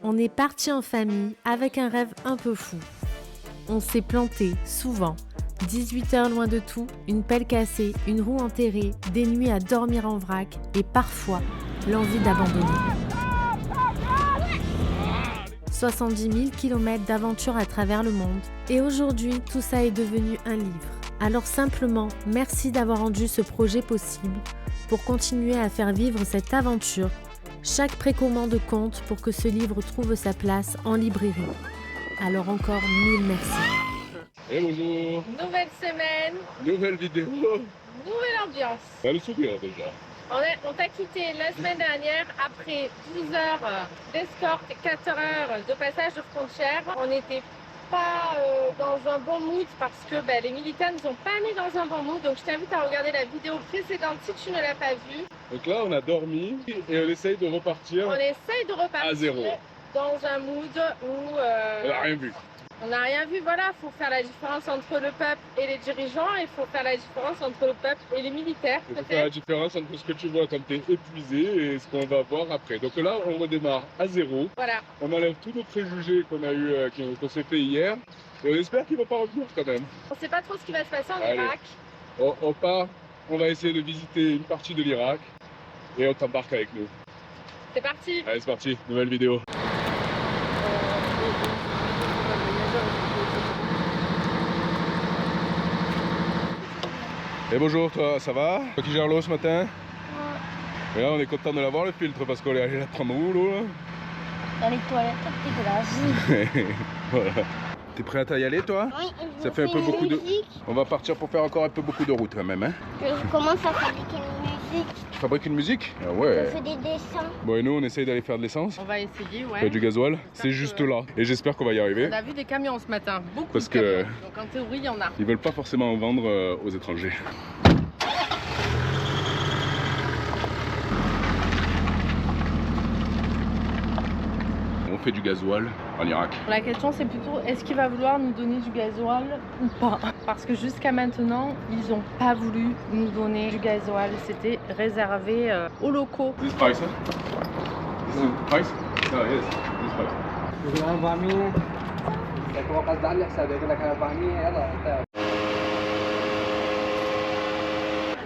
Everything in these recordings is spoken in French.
On est parti en famille avec un rêve un peu fou. On s'est planté, souvent. 18 heures loin de tout, une pelle cassée, une roue enterrée, des nuits à dormir en vrac et parfois l'envie d'abandonner. 70 000 km d'aventure à travers le monde. Et aujourd'hui, tout ça est devenu un livre. Alors simplement, merci d'avoir rendu ce projet possible pour continuer à faire vivre cette aventure. Chaque précommande compte pour que ce livre trouve sa place en librairie. Alors encore 1000 merci. Et bonjour. Nouvelle semaine, Nouvelle vidéo. nouvelle ambiance. T'as le sourire déjà. On t'a quitté la semaine dernière après 12 heures d'escorte et 4 heures de passage de frontière. On n'était pas dans un bon mood parce que les militaires ne nous ont pas mis dans un bon mood. Donc je t'invite à regarder la vidéo précédente si tu ne l'as pas vue. Donc là, on a dormi et on essaye de repartir. On essaye de repartir à zéro. Dans un mood où On n'a rien vu. on n'a rien vu. Voilà, il faut faire la différence entre le peuple et les dirigeants. Il faut faire la différence entre le peuple et les militaires. Il faut faire la différence entre ce que tu vois quand tu es épuisé et ce qu'on va voir après. Donc là, on redémarre à zéro. Voilà. On enlève tous nos préjugés qu'on a eu, qu'on s'est fait hier. Et on espère qu'il ne va pas revenir quand même. On ne sait pas trop ce qui va se passer en Allez. Irak. On part, on va essayer de visiter une partie de l'Irak et on t'embarque avec nous. C'est parti. Allez, c'est parti, nouvelle vidéo. Et bonjour, toi, ça va? Toi qui gère l'eau ce matin? Ouais. Et là, on est content de l'avoir le filtre parce qu'on est allé la prendre où l'eau là? Dans les toilettes, dégueulasse. Voilà. T'es prêt à y aller toi? Oui, Ça fait un peu beaucoup de... On va partir pour faire encore un peu beaucoup de route quand même, hein? Je commence à fabriquer une musique. Tu fabriques une musique? Ah Je ouais. fais des dessins. Bon et nous on essaye d'aller faire de l'essence, On va essayer, ouais. faire du gasoil. C'est juste là. Et j'espère qu'on va y arriver. On a vu des camions ce matin, beaucoup Parce de camions. que- Donc en théorie, il y en a. Ils veulent pas forcément en vendre aux étrangers. On fait du gasoil en Irak. La question, c'est plutôt, est-ce qu'il va vouloir nous donner du gasoil ou pas? Parce que jusqu'à maintenant, ils n'ont pas voulu nous donner du gasoil. C'était réservé aux locaux. This price, huh? This is the price? No, yes. This price. يقول 400 لكن قصد على الحساب يقول لك 400 يلا انت.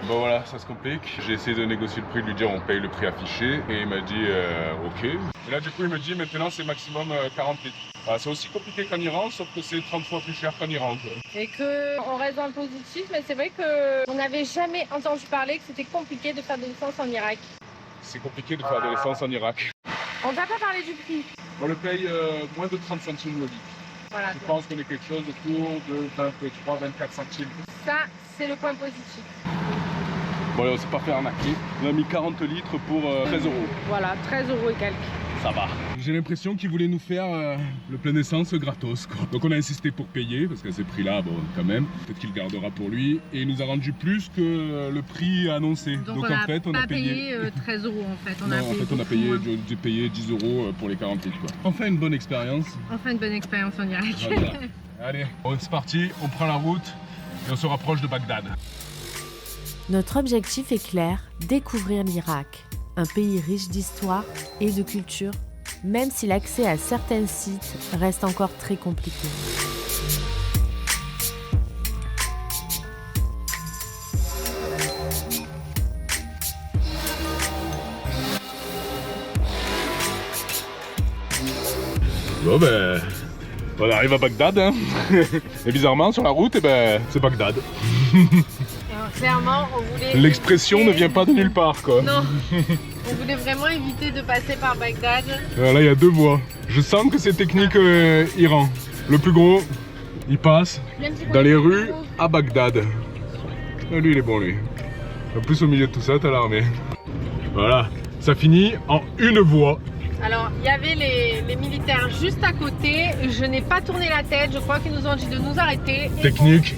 Bon voilà, ça se complique. J'ai essayé de négocier le prix, de lui dire on paye le prix affiché. Et il m'a dit ok. Et là du coup il me dit maintenant c'est maximum 40 litres. Voilà, c'est aussi compliqué qu'en Iran, sauf que c'est 30 fois plus cher qu'en Iran. Quoi. Et qu'on reste dans le positif, mais c'est vrai qu'on n'avait jamais entendu parler que c'était compliqué de faire de l'essence en Irak. C'est compliqué de faire de l'essence en Irak. On t'a pas parlé du prix. On le paye moins de 30 centimes le litre. Voilà. Je pense qu'on est quelque chose autour de 23-24 centimes. Ça, c'est le point positif. Bon allez, on s'est pas fait arnaquer. On a mis 40 litres pour 13 €. Voilà, 13 € et quelques. Ça va. J'ai l'impression qu'ils voulaient nous faire le plein essence gratos quoi. Donc on a insisté pour payer parce qu'à ces prix là, bon quand même, peut-être qu'il le gardera pour lui. Et il nous a rendu plus que le prix annoncé. Donc en fait on a payé 13 € en fait. Non, en fait on a payé, j'ai payé 10 € pour les 40 litres quoi. Enfin une bonne expérience. Enfin une bonne expérience en Irak. Voilà. Allez, c'est parti, on prend la route et on se rapproche de Bagdad. Notre objectif est clair, découvrir l'Irak, un pays riche d'histoire et de culture, même si l'accès à certains sites reste encore très compliqué. Bon ben, on arrive à Bagdad hein. Et bizarrement sur la route, c'est Bagdad. Alors, clairement, on voulait... L'expression ne vient pas de nulle part quoi. Non, on voulait vraiment éviter de passer par Bagdad. Là il y a deux voies. Je sens que c'est technique Iran. Le plus gros, il passe dans les rues à Bagdad. Ah, lui il est bon lui. En plus au milieu de tout ça t'as l'armée. Voilà, ça finit en une voie. Alors, il y avait les militaires juste à côté. Je n'ai pas tourné la tête. Je crois qu'ils nous ont dit de nous arrêter. Et Technique.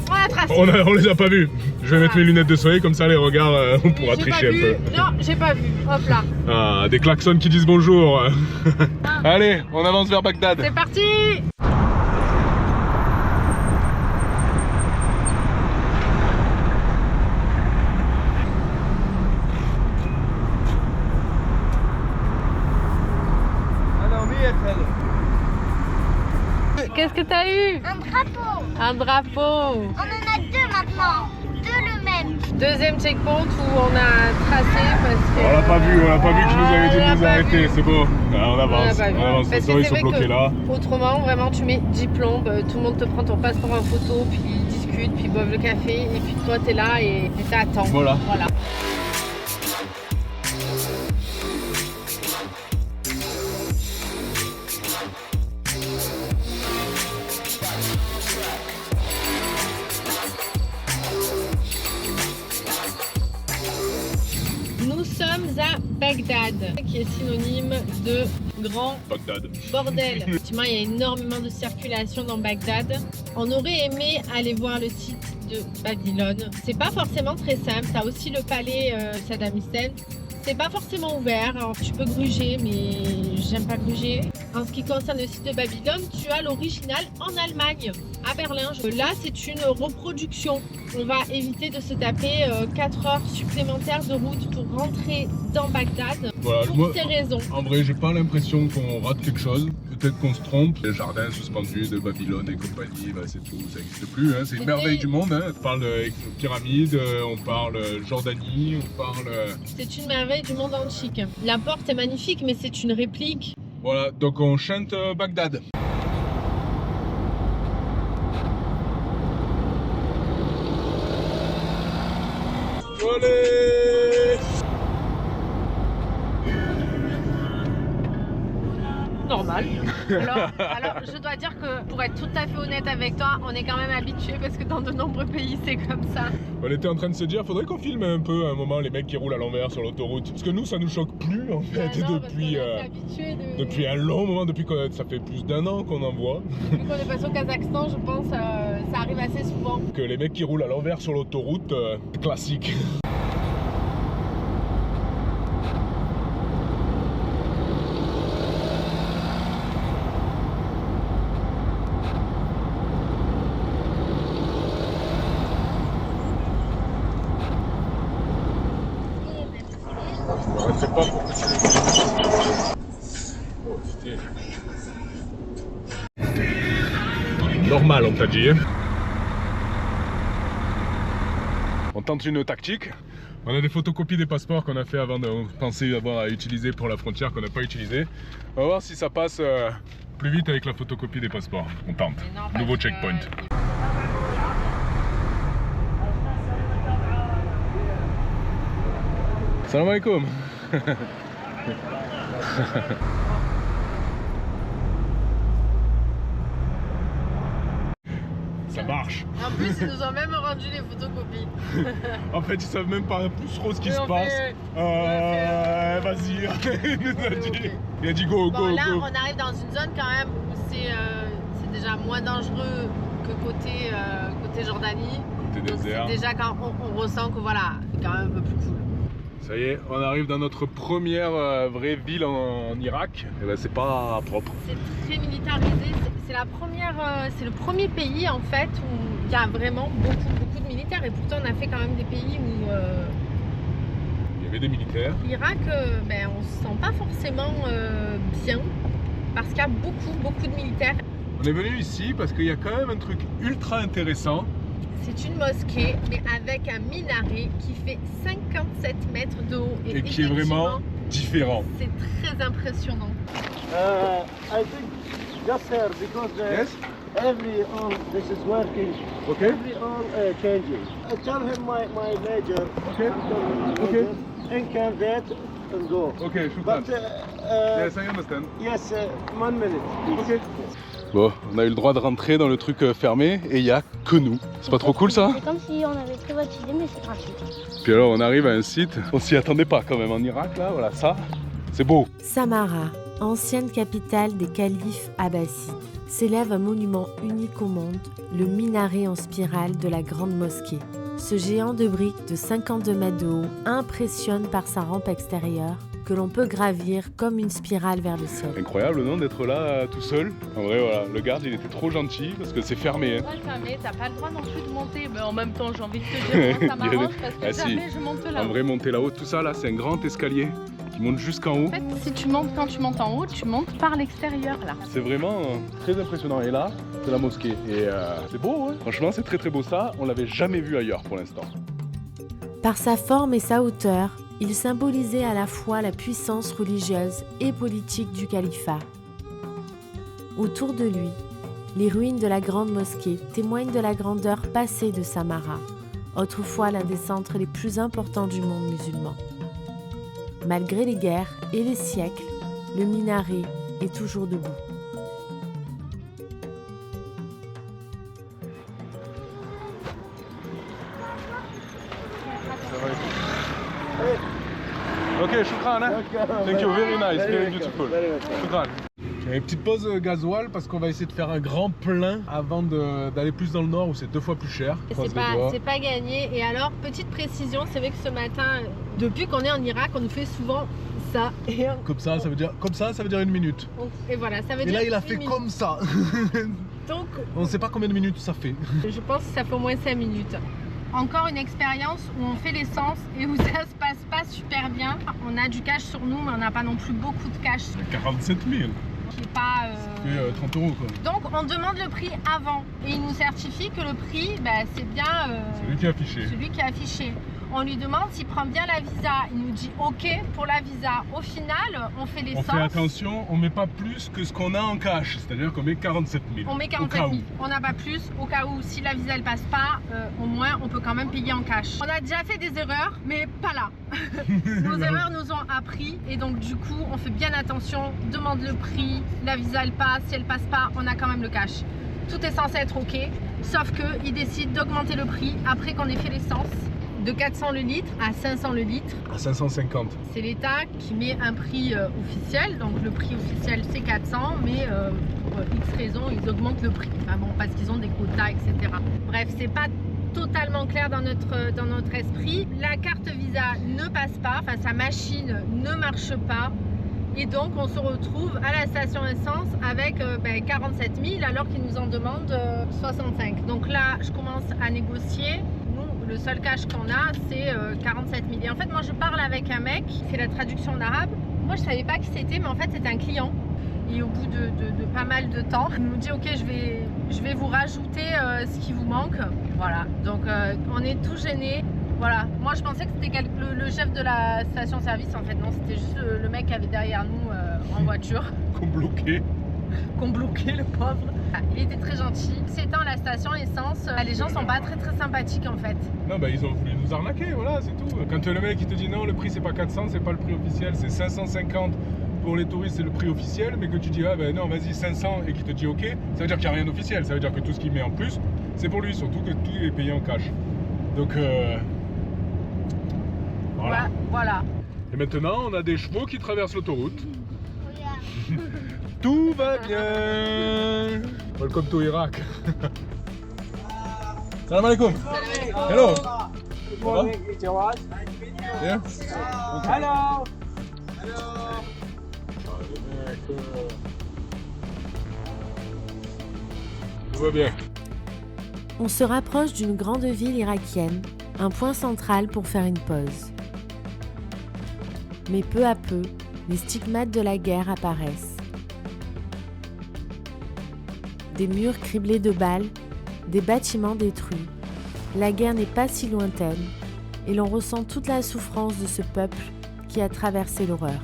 On a tracé. On les a pas vus. Je vais mettre mes lunettes de soleil comme ça les regards on pourra J'ai tricher pas un vu. peu. Non, j'ai pas vu. Hop là. Ah, des klaxons qui disent bonjour. Allez, on avance vers Bagdad. C'est parti. انا ومية Qu'est-ce que t'as eu? Un drapeau. Un drapeau. On en a deux maintenant. Deux le même. Deuxième checkpoint où on a tracé parce que... On l'a pas vu qu'il nous avait dit de nous arrêter, c'est bon. On avance, pas vu. on avance, Parce ça que ils c'est sont vrai bloqués que là. Autrement, vraiment, tu mets 10 plombes, tout le monde te prend ton passeport en photo, puis ils discutent, puis ils boivent le café, et puis toi t'es là et t'attends. Voilà. Nous sommes à Bagdad, qui est synonyme de grand Bagdad. bordel. Effectivement, il y a énormément de circulation dans Bagdad. On aurait aimé aller voir le site de Babylone. C'est pas forcément très simple. Tu as aussi le palais Saddam Hussein. C'est pas forcément ouvert. Alors, tu peux gruger, mais j'aime pas gruger. En ce qui concerne le site de Babylone, tu as l'original en Allemagne, à Berlin. Là, c'est une reproduction. On va éviter de se taper 4 heures supplémentaires de route pour rentrer dans Bagdad. Voilà, Pour moi, ces raisons. en vrai, j'ai pas l'impression qu'on rate quelque chose. Peut-être qu'on se trompe. Les jardins suspendus de Babylone et compagnie, bah, c'est tout, ça n'existe plus. Hein. C'est une merveille du monde. Hein. On parle de pyramides, on parle Jordanie, on parle. C'est une merveille du monde antique. La porte est magnifique, mais c'est une réplique. Voilà, donc on chante Bagdad. Allez! Normal. Alors, je dois dire que pour être tout à fait honnête avec toi, on est quand même habitué parce que dans de nombreux pays c'est comme ça. On était en train de se dire, faudrait qu'on filme un peu à un moment les mecs qui roulent à l'envers sur l'autoroute. Parce que nous, ça nous choque plus en fait depuis un long moment, depuis que ça fait plus d'1 an qu'on en voit. Depuis qu'on est passé au Kazakhstan, je pense ça arrive assez souvent. Que les mecs qui roulent à l'envers sur l'autoroute, classique. Je sais pas pourquoi tu le normal, on t'a dit. On tente une tactique. On a des photocopies des passeports qu'on a fait avant de penser avoir à utiliser pour la frontière qu'on n'a pas utilisé. On va voir si ça passe plus vite avec la photocopie des passeports. On tente. Nouveau checkpoint. Salam alaikum. Ça marche. En plus, ils nous ont même rendu les photocopies. En fait, ils savent même pas plus trop ce qui se on passe. fait- Vas-y, il nous a dit. Il a dit go, Bon, go, là, go. on arrive dans une zone quand même où c'est déjà moins dangereux que côté Jordanie. Côté Donc désert. c'est déjà quand on ressent que voilà, c'est quand même un peu plus cool. Ça y est, on arrive dans notre première vraie ville en Irak. Et ben, c'est pas propre. C'est très militarisé. C'est le premier pays en fait où il y a vraiment beaucoup de militaires. Et pourtant, on a fait quand même des pays où Il y avait des militaires. l'Irak, on se sent pas forcément bien parce qu'il y a beaucoup de militaires. On est venu ici parce qu'il y a quand même un truc ultra intéressant. C'est une mosquée, mais avec un minaret qui fait 57 mètres de haut. Et qui est vraiment différent. C'est très impressionnant. I think just here because Yes? every all this is working. Okay. Every all changing. I tell him my major. Okay. Okay. And that and go. Ok, But Yes, I understand. yes, 1 minute. Please. Ok. Bon, on a eu le droit de rentrer dans le truc fermé et il n'y a que nous. C'est pas trop cool ça? C'est comme si on avait privatisé, mais c'est gratuit. Puis alors on arrive à un site, on s'y attendait pas quand même en Irak là, voilà ça, c'est beau. Samarra, ancienne capitale des califes abbassides, s'élève un monument unique au monde, le minaret en spirale de la grande mosquée. Ce géant de briques de 52 mètres de haut impressionne par sa rampe extérieure que l'on peut gravir comme une spirale vers le ciel. Incroyable non d'être là tout seul. En vrai voilà, le garde il était trop gentil parce que c'est fermé. Hein. Fermé, t'as pas le droit non plus de monter. Mais en même temps, j'ai envie de te dire, moi, ça m'arrange parce que Ah, si. jamais je monte là. En vrai monter là-haut, tout ça là c'est un grand escalier qui monte jusqu'en haut. En fait, si tu montes, quand tu montes en haut, tu montes par l'extérieur là. C'est vraiment très impressionnant. Et là, c'est la mosquée. Et c'est beau, hein. Franchement, c'est très très beau ça. On l'avait jamais vu ailleurs pour l'instant. Par sa forme et sa hauteur, il symbolisait à la fois la puissance religieuse et politique du califat. Autour de lui, les ruines de la grande mosquée témoignent de la grandeur passée de Samarra, autrefois l'un des centres les plus importants du monde musulman. Malgré les guerres et les siècles, le minaret est toujours debout. Ok, shukran, hein? Thank you, very nice, very beautiful. Shukran. Une petite pause gasoil parce qu'on va essayer de faire un grand plein avant d'aller plus dans le nord où c'est 2 fois plus cher. C'est pas gagné. Et alors, petite précision, c'est vrai que ce matin, depuis qu'on est en Irak, on nous fait souvent ça. Et comme ça, ça veut dire 1 minute. Et voilà, ça veut et dire. Et là, il a fait comme ça. Donc, on ne sait pas combien de minutes ça fait. Je pense que ça fait au moins 5 minutes. Encore une expérience où on fait l'essence et où ça se passe pas super bien. On a du cash sur nous, mais on n'a pas non plus beaucoup de cash. 47 000. Qui est pas, ça fait 30 € quoi. Donc on demande le prix avant et il nous certifie que le prix, c'est bien celui qui est affiché. Celui qui est affiché. On lui demande s'il prend bien la visa. Il nous dit OK pour la visa. Au final, on fait l'essence. On fait attention, on met pas plus que ce qu'on a en cash. C'est-à-dire qu'on met 47 000. On met 47 000. On n'a pas plus. Au cas où, si la visa elle passe pas, au moins on peut quand même payer en cash. On a déjà fait des erreurs, mais pas là. Nos erreurs nous ont appris et donc du coup, on fait bien attention. Demande le prix. La visa elle passe. Si elle passe pas, on a quand même le cash. Tout est censé être OK. Sauf qu'il décide d'augmenter le prix après qu'on ait fait l'essence. De 400 le litre à 500 le litre. À 550. C'est l'État qui met un prix officiel. Donc le prix officiel c'est 400, mais pour X raisons ils augmentent le prix. Enfin bon, parce qu'ils ont des quotas, etc. Bref, c'est pas totalement clair dans notre esprit. La carte Visa ne passe pas, enfin sa machine ne marche pas. Et donc on se retrouve à la station essence avec 47 000 alors qu'ils nous en demandent 65. Donc là, je commence à négocier. Le seul cash qu'on a, c'est 47 000. Et en fait, moi, je parle avec un mec, c'est la traduction d'arabe. Moi, je savais pas qui c'était, mais en fait, c'était un client. Et au bout de pas mal de temps, il nous dit, OK, je vais vous rajouter ce qui vous manque. Voilà, donc on est tout gêné. Voilà, moi, je pensais que c'était le chef de la station-service. En fait, non, c'était juste le mec qui avait derrière nous en voiture. Qu'on bloquait. Qu'on bloquait, le pauvre. Il était très gentil. S'étant la station essence, les gens sont pas très sympathiques en fait. Non, ils ont voulu nous arnaquer, voilà, c'est tout. Quand le mec il te dit non, le prix c'est pas 400, c'est pas le prix officiel, c'est 550 pour les touristes, c'est le prix officiel, mais que tu dis non, vas-y 500 et qu'il te dit OK, ça veut dire qu'il n'y a rien d'officiel, ça veut dire que tout ce qu'il met en plus, c'est pour lui, surtout que tout est payé en cash. Donc voilà. Et maintenant, on a des chevaux qui traversent l'autoroute. Tout va bien. Welcome to Iraq. Salam alaikum. Hello. Hello. Yeah. Hello. Tout va bien. On se rapproche d'une grande ville irakienne, un point central pour faire une pause. Mais peu à peu, les stigmates de la guerre apparaissent. Des murs criblés de balles, des bâtiments détruits. La guerre n'est pas si lointaine et l'on ressent toute la souffrance de ce peuple qui a traversé l'horreur.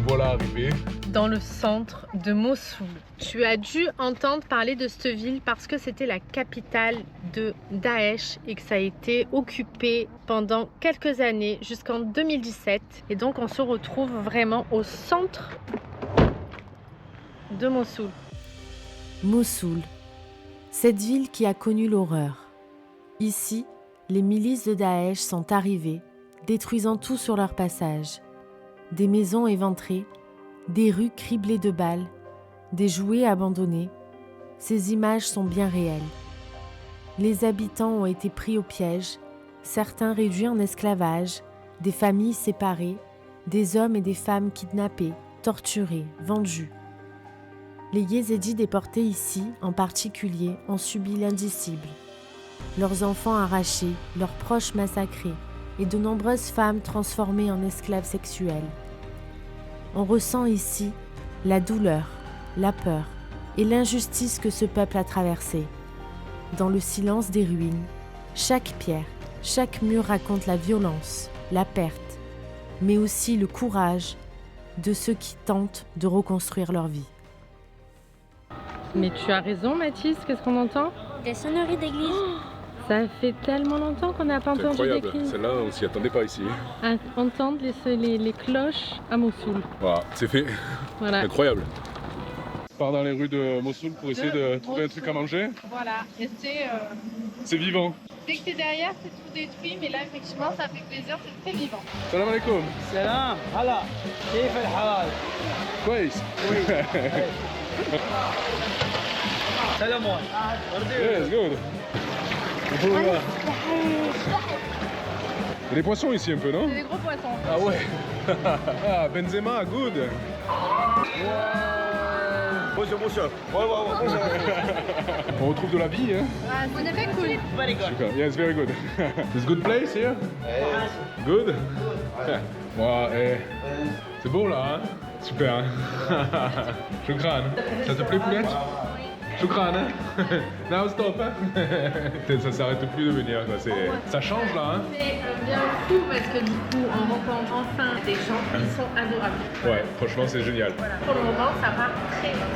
Voilà arrivé dans le centre de Mossoul. Tu as dû entendre parler de cette ville parce que c'était la capitale de Daesh et que ça a été occupé pendant quelques années jusqu'en 2017. Et donc on se retrouve vraiment au centre de Mossoul. Mossoul, cette ville qui a connu l'horreur. Ici, les milices de Daesh sont arrivées, détruisant tout sur leur passage. Des maisons éventrées, des rues criblées de balles, des jouets abandonnés. Ces images sont bien réelles. Les habitants ont été pris au piège, certains réduits en esclavage, des familles séparées, des hommes et des femmes kidnappés, torturés, vendus. Les Yézidis déportés ici, en particulier, ont subi l'indicible. Leurs enfants arrachés, leurs proches massacrés et de nombreuses femmes transformées en esclaves sexuels. On ressent ici la douleur, la peur et l'injustice que ce peuple a traversée. Dans le silence des ruines, chaque pierre, chaque mur raconte la violence, la perte, mais aussi le courage de ceux qui tentent de reconstruire leur vie. Mais tu as raison Mathis, qu'est-ce qu'on entend? Des sonneries d'église. Ça fait tellement longtemps qu'on n'a pas C'est entendu des incroyable, cris. celle-là on s'y attendait pas ici. À entendre les cloches à Mossoul. Voilà, c'est fait. Voilà. Incroyable. On part dans les rues de Mossoul pour essayer de trouver un truc à manger. Voilà, et C'est vivant. dès que t'es derrière, c'est tout détruit, mais là effectivement ça fait plaisir, c'est très vivant. Salam alaikum. سلام هلا كيف الحال؟ كويس. سلامون Yes, good. Il y a des poissons ici un peu, non? C'est des gros poissons. Ah ouais. Ah, Benzema, good. bonjour bonjour On retrouve de la vie, hein? Ah, c'est très cool. very good Super. Yes, very good. It's good place here? Good? Wow, c'est beau là, hein? Super. Hein? Choukran. Ça te plaît, poulette? Choukran, hein? Now stop, hein? Ça s'arrête plus de venir, quoi. Ça change là, hein? C'est bien fou parce que du coup on rencontre enfin des gens qui sont adorables. Ouais, franchement, c'est génial. Voilà. Pour le moment ça va très bien.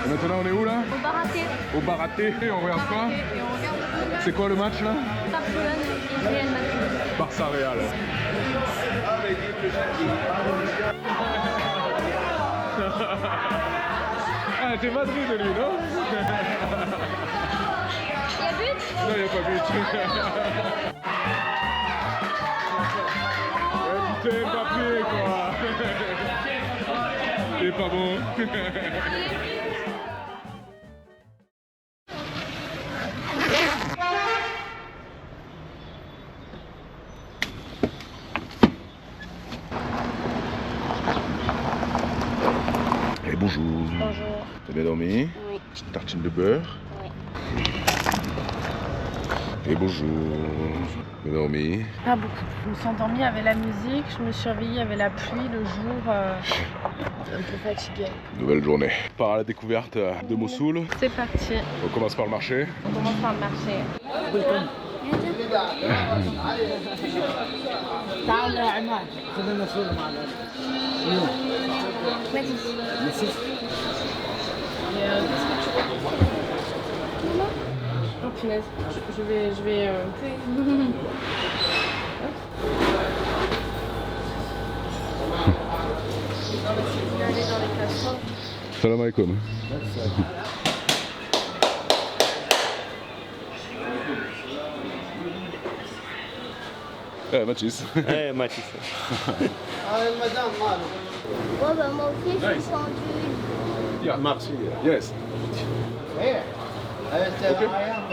Et maintenant, on est où là? Au Baraté. Au Baraté. Et on regarde quoi? Et on regarde C'est quoi le match là? Barcelone et Real Madrid. Barça Real. Ah, t'es Madrid lui, non? Il y a but? Non, il n'y a pas but. Putain, Mbappé, quoi. Il est pas bon. Et bonjour. Bonjour. T'as bien dormi? Oui. Petite tartine de beurre. Oui. Et bonjour. Bien dormi? Pas beaucoup. Je me suis endormie avec la musique, je me suis réveillée avec la pluie, le jour, un peu fatiguée. Nouvelle journée. On part à la découverte de Mossoul. C'est parti, On commence par le marché. on commence par le marché. تعال يا عماد خذ المسؤول معنا Mathis. Oh punaise, je vais aller dans les casseroles. Salam alaikum. Mathis. ايه ما تشوف هذا المدام ماله Ouais, bah moi aussi, je Nice. suis tendu. Yeah. Merci. Yes. ايه هذا Ok. ايام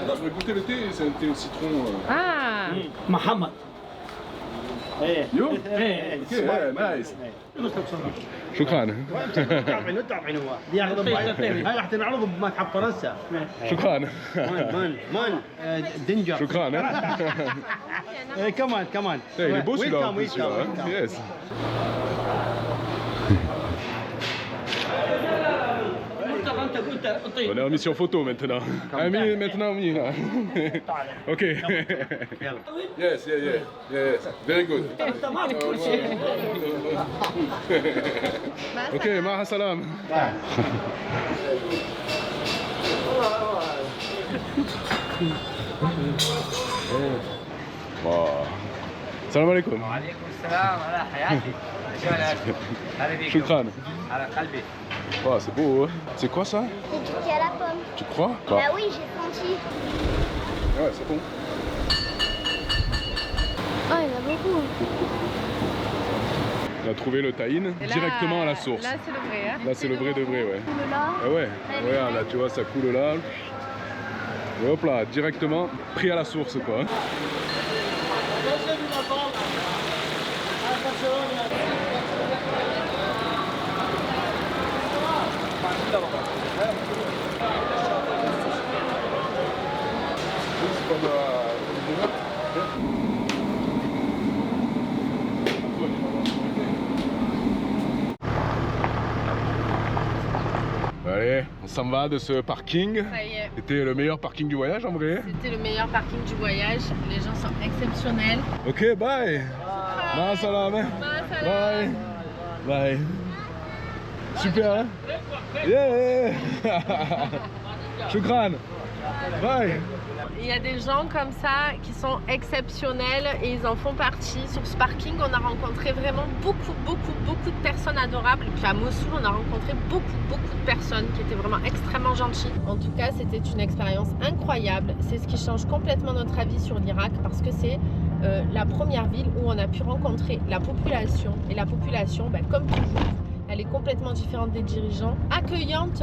Je vais goûter le thé, c'est un thé au citron. Ah, محمد ايه You? ايه Ok, yeah, nice. شكرا. تعرفين هو ياخذ هاي راح تنعرض بمتحف فرنسا شكرا. مان دينجر شكرا. كمان Eh, il est beau celui-là en plus, celui-là. Hein? Yes. On est en mission photo maintenant. Ami, maintenant, ami, là. Ok. Yes, yes. Very good. Ok, maha salam. Wow. Salam alaikum. وعليكم السلام على حياتي. شو هالك؟ هلا بيكم. Shukran. على قلبي. Oh, c'est beau, hein. C'est quoi ça? C'est du thé à la pomme. Tu crois? Bah oui, j'ai senti. Ouais, c'est bon. Oh, il y en a beaucoup. On a trouvé le tahine Et là, directement à la source. Là, c'est le vrai. Hein. Là, c'est le vrai de vrai, ouais. Le là. Ah ouais, regarde, là, tu vois, ça coule là. Et hop là, directement pris à la source, quoi. Allez, on s'en va de ce parking. Ça y est, C'était le meilleur parking du voyage en vrai. c'était le meilleur parking du voyage. Les gens sont exceptionnels. Ok, bye. Ma salam. Bye. Bye. Super, hein? Yeah. Shukran. Bye. Il y a des gens comme ça qui sont exceptionnels et ils en font partie. Sur ce parking, on a rencontré vraiment beaucoup de personnes adorables. Et puis à Mossoul, on a rencontré beaucoup de personnes qui étaient vraiment extrêmement gentilles. En tout cas, c'était une expérience incroyable. C'est ce qui change complètement notre avis sur l'Irak parce que c'est la première ville où on a pu rencontrer la population. Et la population, comme toujours, elle est complètement différente des dirigeants. Accueillante,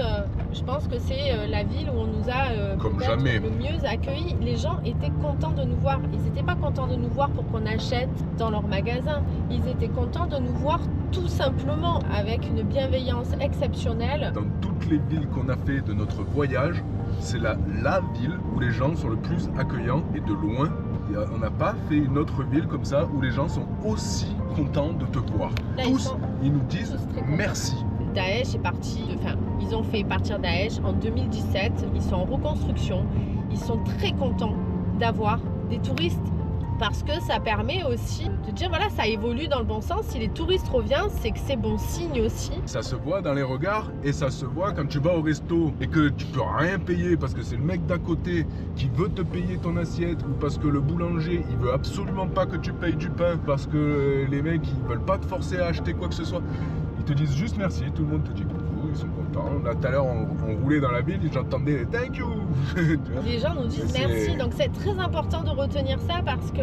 je pense que c'est la ville où on nous a Comme peut-être jamais. le mieux accueillis. Les gens étaient contents de nous voir. Ils n'étaient pas contents de nous voir pour qu'on achète dans leur magasin. Ils étaient contents de nous voir tout simplement avec une bienveillance exceptionnelle. Dans toutes les villes qu'on a fait de notre voyage, c'est la ville où les gens sont le plus accueillants et de loin. On n'a pas fait une autre ville comme ça où les gens sont aussi contents de te voir. Là, Ils nous disent tous très contents. merci. Daesh est parti, ils ont fait partir Daesh en 2017, ils sont en reconstruction, ils sont très contents d'avoir des touristes parce que ça permet aussi de dire voilà, ça évolue dans le bon sens. Si les touristes reviennent, c'est que c'est bon signe aussi. Ça se voit dans les regards et ça se voit quand tu vas au resto et que tu peux rien payer parce que c'est le mec d'à côté qui veut te payer ton assiette ou parce que le boulanger il veut absolument pas que tu payes du pain parce que les mecs ils veulent pas te forcer à acheter quoi que ce soit. Ils te disent juste merci, tout le monde te dit coucou, ils sont contents. Là tout à l'heure on roulait dans la ville et j'entendais thank you. Les gens nous disent C'est- merci, donc c'est très important de retenir ça parce que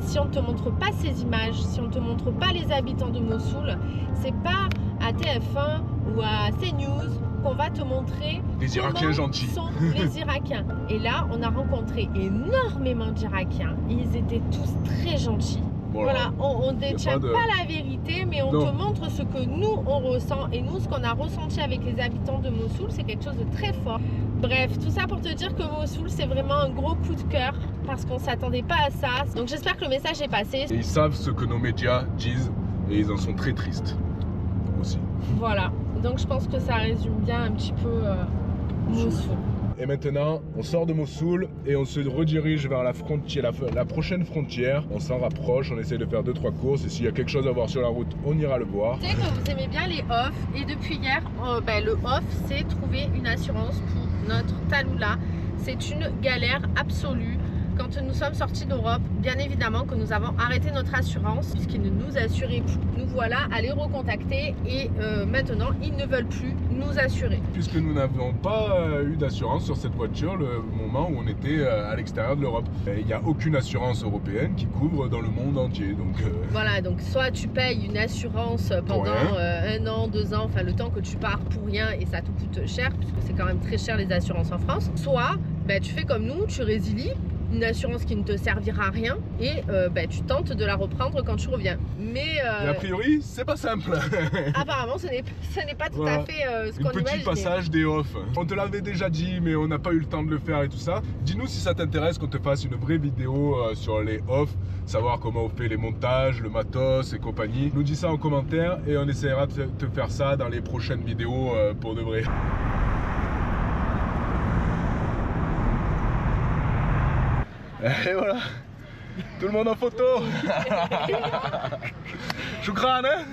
si on ne te montre pas ces images, si on ne te montre pas les habitants de Mossoul, c'est pas à TF1 ou à CNews qu'on va te montrer Les Irakiens comment gentils. sont les Irakiens. Et là, on a rencontré énormément d'Irakiens. Ils étaient tous très gentils. Voilà, on ne détient pas de- pas la vérité, mais on Non. te montre ce que nous, on ressent. Et nous, ce qu'on a ressenti avec les habitants de Mossoul, c'est quelque chose de très fort. Bref, tout ça pour te dire que Mossoul, c'est vraiment un gros coup de cœur parce qu'on ne s'attendait pas à ça. Donc j'espère que le message est passé. Et ils savent ce que nos médias disent et ils en sont très tristes aussi. Voilà, donc je pense que ça résume bien un petit peu Mossoul. Et maintenant, on sort de Mossoul et on se redirige vers la frontière, la prochaine frontière. On s'en rapproche, on essaie de faire 2-3 courses et s'il y a quelque chose à voir sur la route, on ira le voir. Je sais que vous aimez bien les off et depuis hier, le off, c'est trouver une assurance pour notre Taloula. C'est une galère absolue. Quand nous sommes sortis d'Europe, bien évidemment que nous avons arrêté notre assurance puisqu'ils ne nous assuraient plus. Nous voilà à les recontacter et maintenant ils ne veulent plus nous assurer. Puisque nous n'avons pas eu d'assurance sur cette voiture le moment où on était à l'extérieur de l'Europe. Il n'y a aucune assurance européenne qui couvre dans le monde entier. Donc, Voilà, donc soit tu payes une assurance pendant rien. 1 an, 2 ans, enfin le temps que tu pars pour rien et ça te coûte cher puisque c'est quand même très cher les assurances en France. Soit tu fais comme nous, tu résilies une assurance qui ne te servira à rien et tu tentes de la reprendre quand tu reviens. Mais et a priori, c'est pas simple. apparemment ce n'est pas tout Voilà. à fait ce Un qu'on petit imaginait. passage des off. On te l'avait déjà dit, mais on n'a pas eu le temps de le faire et tout ça. Dis-nous si ça t'intéresse qu'on te fasse une vraie vidéo sur les off, savoir comment on fait les montages, le matos et compagnie. Nous dis ça en commentaire et on essaiera de te faire ça dans les prochaines vidéos pour de vrai. Et voilà, tout le monde en photo. Choukran, hein?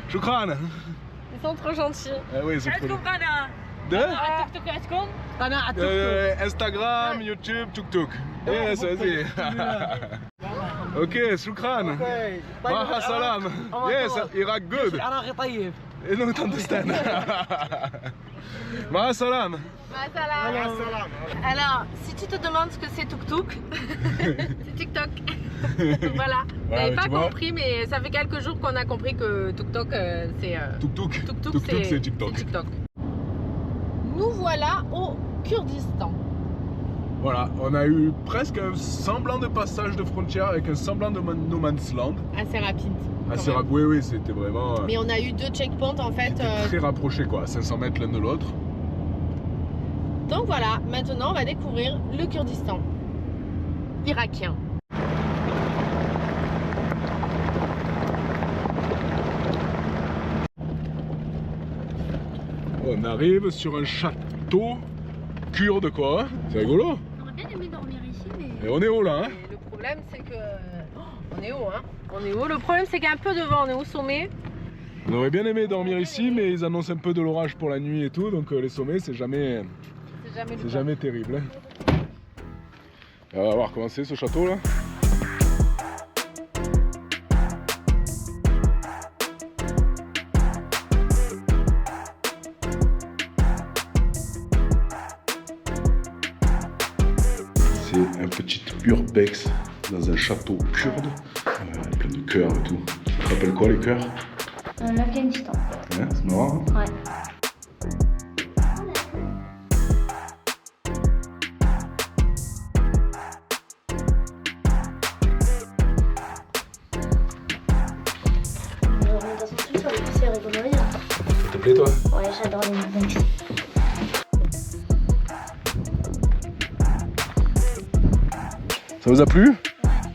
Choukran. Ils sont trop gentils. Eh oui, c'est trop. De Instagram, YouTube, tuk-tuk. Yes, vas-y. Ok, shukran. Maha salam. Yes, Iraq good. Et don't understand. Maha salam. Alors, si tu te demandes ce que c'est tuk-tuk, c'est TikTok. Voilà. On n'avait pas compris, mais ça fait quelques jours qu'on a compris que tuk-tuk, c'est... Tuk-tuk, c'est TikTok. Nous voilà au Kurdistan. Voilà, on a eu presque un semblant de passage de frontière avec un semblant de no man's land. Assez rapide. Assez rapide, oui, c'était vraiment... Mais on a eu 2 checkpoints en fait. Très rapprochés quoi, 500 mètres l'un de l'autre. Donc voilà, maintenant on va découvrir le Kurdistan irakien. On arrive sur un château kurde quoi, c'est rigolo. On aurait bien aimé dormir ici, mais... Et on est haut là, hein. Et le problème c'est que... on est haut, hein. On est haut. Le problème c'est qu'il y a un peu de vent, on est au sommet. On aurait bien aimé dormir ici, mais ils annoncent un peu de l'orage pour la nuit et tout, donc les sommets c'est jamais terrible. Hein. On va voir comment c'est ce château là. C'est un petit urbex dans un château kurde, plein de cœurs et tout. Ça s'appelle quoi les cœurs? L'Afghanistan. Ouais, c'est marrant. Hein. Ouais. C'est rigolo. Ça te plaît toi? Ouais, j'adore les banques. Ça vous a plu?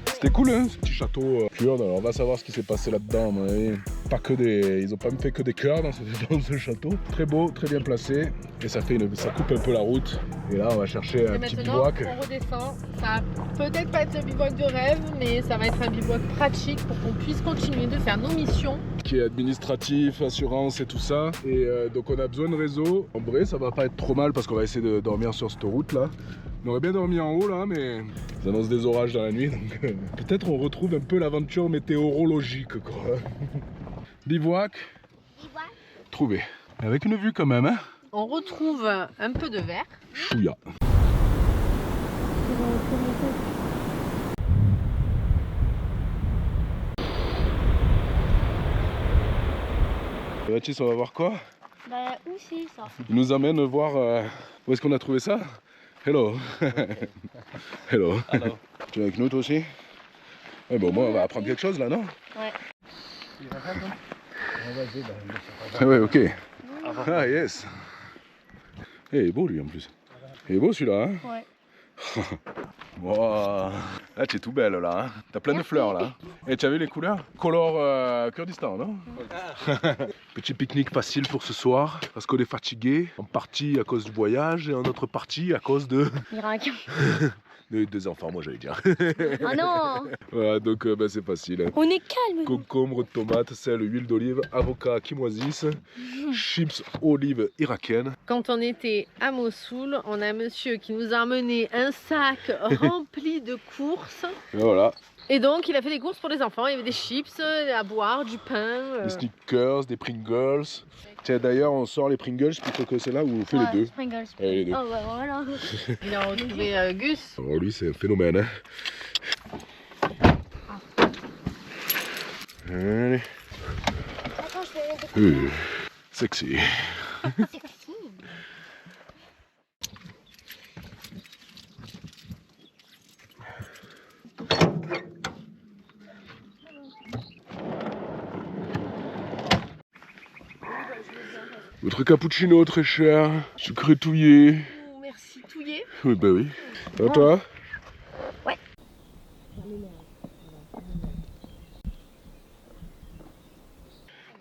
C'était cool hein, ce petit château kurde. Alors on va savoir ce qui s'est passé là-dedans. Pas que des... Ils ont pas fait que des cœurs dans ce château. Très beau, très bien placé. Et ça coupe un peu la route. Et là on va chercher un petit bivouac. On redescend. Ça va peut-être pas être le bivouac de rêve, mais ça va être un bivouac pratique pour qu'on puisse continuer de faire nos missions. Qui est administratif, assurance et tout ça. Et donc on a besoin de réseau. En vrai ça va pas être trop mal parce qu'on va essayer de dormir sur cette route là. On aurait bien dormi en haut là, mais ils annoncent des orages dans la nuit, donc peut-être on retrouve un peu l'aventure météorologique quoi. Bivouac trouvé. Avec une vue quand même hein. On retrouve un peu de verre. Chouïa. Baptiste, on va voir quoi? Bah, où c'est ça? Il nous amène voir où est-ce qu'on a trouvé ça. Hello. Hello. Hello. Tu es avec nous toi aussi? Ouais, bon, moi on va apprendre quelque chose là, non? Ouais. Ah ouais, ok. Ah yes. Il est beau lui en plus. Il est beau celui-là, hein? Ouais. Wow. Là tu es tout belle là, hein? T'as plein de fleurs là. Et tu as vu les couleurs? Color Kurdistan, non? Petit pique-nique facile pour ce soir, parce qu'on est fatigué, en partie à cause du voyage et en autre partie à cause de... Irak. Des enfants, moi j'allais dire. Oh non. Voilà, donc c'est facile. On est calme. Concombre, tomates, sel, huile d'olive, avocat qui moisissent, chips olives irakiennes. Quand on était à Mossoul, on a un monsieur qui nous a emmené un sac rempli de courses. Et voilà. Et donc il a fait des courses pour les enfants, il y avait des chips à boire, du pain. Des Snickers, des Pringles. Tiens d'ailleurs on sort les Pringles plutôt que celle-là où on fait les deux. Pringles. Allez, les deux. Oh bah voilà. Il a retrouvé Gus. Alors lui c'est un phénomène hein. Allez. Attends, je vais mettre Sexy. sexy. Votre cappuccino très cher, sucré touillé. Oh, merci, touillé. Oui bah oui. Ça va toi? Ouais.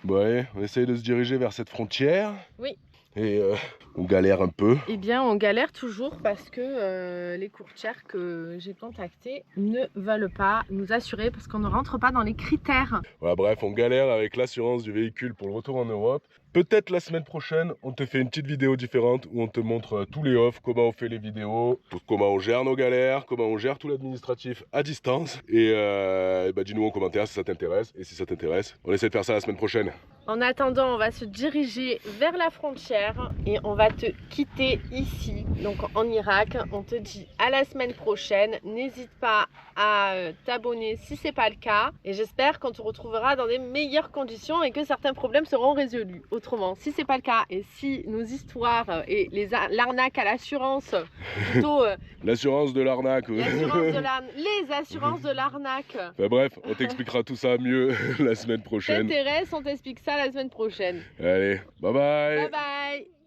Bon allez, on essaye de se diriger vers cette frontière. Oui. Et on galère un peu. Eh bien, on galère toujours parce que les courtières que j'ai contactées ne veulent pas nous assurer parce qu'on ne rentre pas dans les critères. Voilà, bref, on galère avec l'assurance du véhicule pour le retour en Europe. Peut-être la semaine prochaine, on te fait une petite vidéo différente où on te montre tous les offs, comment on fait les vidéos, comment on gère nos galères, comment on gère tout l'administratif à distance. Et bah, dis-nous en commentaire si ça t'intéresse. Et si ça t'intéresse, on essaie de faire ça la semaine prochaine. En attendant, on va se diriger vers la frontière et on va te quitter ici, donc en Irak. On te dit à la semaine prochaine. N'hésite pas à t'abonner si c'est pas le cas. Et j'espère qu'on te retrouvera dans des meilleures conditions et que certains problèmes seront résolus. Autrement, si c'est pas le cas et si nos histoires et l'arnaque à l'assurance, plutôt l'assurance de l'arnaque. les assurances de l'arnaque. Enfin, bref, on t'expliquera tout ça mieux la semaine prochaine. T'intéresse, on t'explique ça la semaine prochaine. Allez, bye bye. Bye bye.